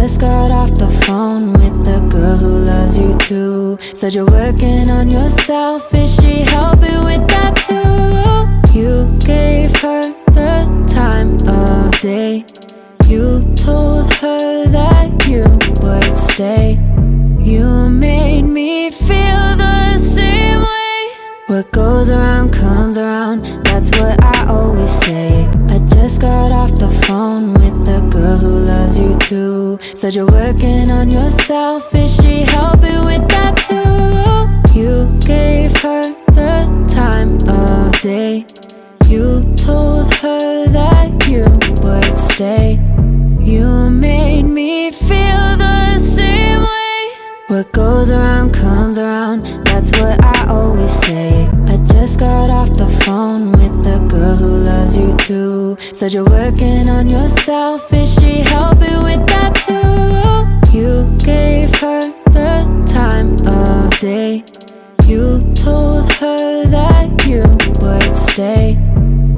just got off the phone with the girl who loves you too. Said you're working on yourself, is she helping with that too? You gave her the time of day. You told her that you would stay. You made me feel the same way. What goes around comes around, that's what I always say. I just got off the phone with the girl who loves you too. Said you're working on yourself, is she helping with that too? You gave her the time of day. You told her that you would stay. You made me feel the same way. What goes around comes around, that's what I always say. I just got off the phone with the girl who loves you too. Said you're working on yourself, is she helping with that too? You gave her the time of day. You told her that you would stay.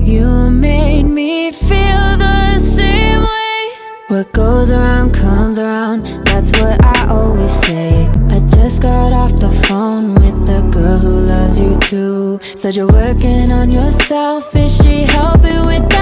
You made me feel the same way. What goes around comes around, that's what I always say. I just got off the phone with the girl who loves you too. Said you're working on yourself, is she helping with